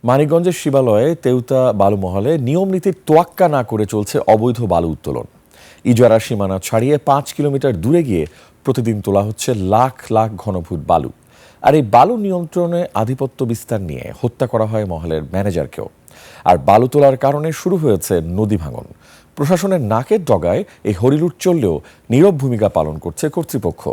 মানিকগঞ্জের শিবালয়ে তেউতা বালু মহলে নিয়ম নীতির তোয়াক্কা না করে চলছে অবৈধ বালু উত্তোলন। ইজারার সীমানা ছাড়িয়ে ৫ কিলোমিটার দূরে গিয়ে প্রতিদিন তোলা হচ্ছে লাখ লাখ ঘনফুট বালু। আর এই বালু নিয়ন্ত্রণে আধিপত্য বিস্তার নিয়ে হত্যা করা হয় মহলের ম্যানেজারকেও। আর বালু তোলার কারণে শুরু হয়েছে নদী ভাঙন। প্রশাসনের নাকের ডগায় এই হরিলুট চললেও নীরব ভূমিকা পালন করছে কর্তৃপক্ষ।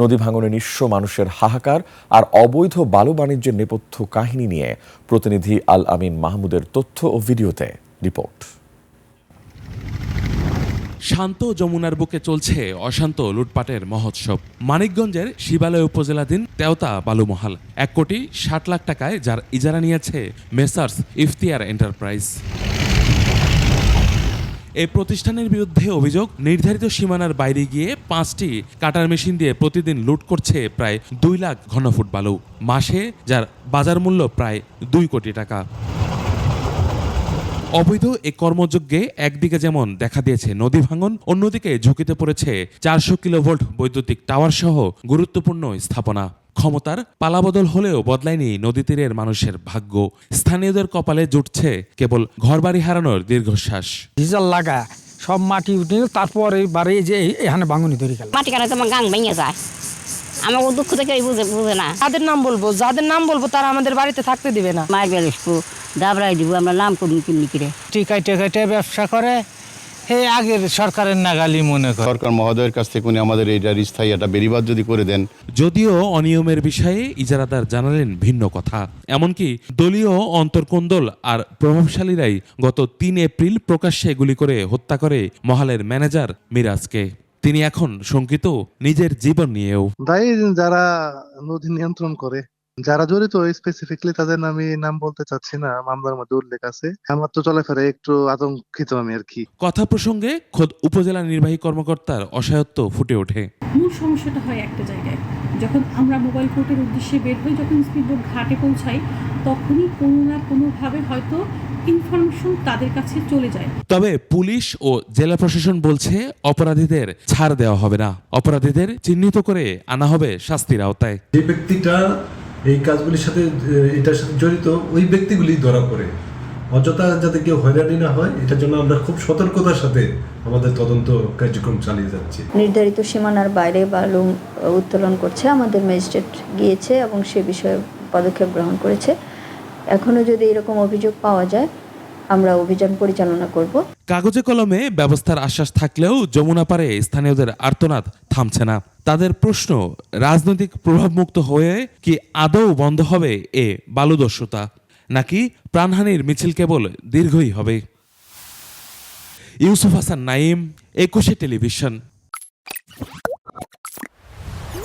নদী ভাঙনে নিঃস্ব মানুষের হাহাকার আর অবৈধ বালু বাণিজ্যের নেপথ্য কাহিনী নিয়ে প্রতিনিধি আল আমিন মাহমুদের তথ্য ও ভিডিওতে রিপোর্ট। শান্ত যমুনার বুকে চলছে অশান্ত লুটপাটের মহোৎসব। মানিকগঞ্জের শিবালয় উপজেলাধীন তেওতা বালুমহাল ১,৬০,০০,০০০ টাকায় যার ইজারা নিয়েছে মেসার্স ইফতিয়ার এন্টারপ্রাইজ। এই প্রতিষ্ঠানের বিরুদ্ধে অভিযোগ, নির্ধারিত সীমানার বাইরে গিয়ে ৫টি কাটার মেশিন দিয়ে প্রতিদিন লুট করছে প্রায় ২ লাখ ঘনফুট বালু, মাসে যার বাজার মূল্য প্রায় ২ কোটি টাকা। অবৈধ এই কর্মযজ্ঞে একদিকে যেমন দেখা দিয়েছে নদী ভাঙন, অন্যদিকে ঝুঁকিতে পড়েছে ৪০০ কিলোভোল্ট বৈদ্যুতিক টাওয়ার সহ গুরুত্বপূর্ণ স্থাপনা। ক্ষমতার পালাবদল হলেও বদলায়নি নদী তীরের মানুষের ভাগ্য। স্থানীয়দের কপালে জুটছে কেবল ঘরবাড়ি হারানোর দীর্ঘশ্বাস। ডিজেল লাগা সব মাটি উঠে তারপরে বাড়ি যে এখানে ভাঙনি ধরে গেল। মাটি কাটা তোমার গাং ভেঙে যায়, আমাকে দুঃখ থেকে বুঝে না। যাদের নাম বলবো তারা আমাদের বাড়িতে থাকতে দিবে না। মায়ের বেল দাবড়াই দিব, আমরা নাম করুন কিনলি কিরে টিকাইটে ব্যবসা করে হে আগের সরকারের নাগালি মনে করে। সরকার মহোদয়ের কাছ থেকে উনি আমাদের এইটার স্থায়ী একটা বেড়িবাঁধ যদি করে দেন। যদিও অনিয়মের বিষয়ে ইজারাদার জানালেন ভিন্ন কথা। এমনকি দলীয় অন্তর্কোন্দল আর প্রভাবশালীরাই গত ৩ এপ্রিল প্রকাশ্যে গুলি করে হত্যা করে মহালের ম্যানেজার মিরাজকে। তিনি এখন শঙ্কিত নিজের জীবন নিয়েও। দায়ী যারা নদী নিয়ন্ত্রণ করে, যারা জড়িত স্পেসিফিকলি তাদের আমি নাম বলতে চাচ্ছি না, মামলার মধ্যে উল্লেখ আছে। আমার তো চলাফেরা একটু আতঙ্কিত আমি আর কি। কথা প্রসঙ্গে খোদ উপজেলা নির্বাহী কর্মকর্তার অসহায়ত্ব ফুটে ওঠে। মূল সমস্যাটা হয় একটা জায়গায়, যখন আমরা মোবাইল কোর্টের উদ্দেশ্যে বের হই, যখন স্পিডবোট ঘাটে পৌঁছাই, তখনই কোনো না কোনোভাবে হয়তো ইনফরমেশন তাদের কাছে চলে যায়। তবে পুলিশ ও জেলা প্রশাসন বলছে অপরাধীদের ছাড় দেওয়া হবে না, অপরাধীদের চিহ্নিত করে আনা হবে শাস্তির আওতায়। যে ব্যক্তিটা এই কাজগুলির সাথে এটার সাথে জড়িত ওই ব্যক্তিগুলি ধরা পড়ে, অযথা যাতে কেউ হয়রানি না হয় এটার জন্য আমরা খুব সতর্কতার সাথে আমাদের তদন্ত কার্যক্রম চালিয়ে যাচ্ছি। নির্ধারিত সীমানার বাইরে বালু উত্তোলন করছে, আমাদের ম্যাজিস্ট্রেট গিয়েছে এবং সে বিষয়ে পদক্ষেপ গ্রহণ করেছে। এখনো যদি এরকম অভিযোগ পাওয়া যায় আমরা অভিযান পরিচালনা করব। কাগজে কলমে ব্যবস্থার আশ্বাস থাকলেও যমুনা পারে স্থানীয়দের আর্তনাদ থামছে না। তাদের প্রশ্ন, রাজনৈতিক প্রভাবমুক্ত হয়ে কি আদৌ বন্ধ হবে এ বালুদস্যুতা, নাকি প্রাণহানির মিছিল কেবল দীর্ঘই হবে? ইউসুফ হাসান নাইম, ২১ টেলিভিশন।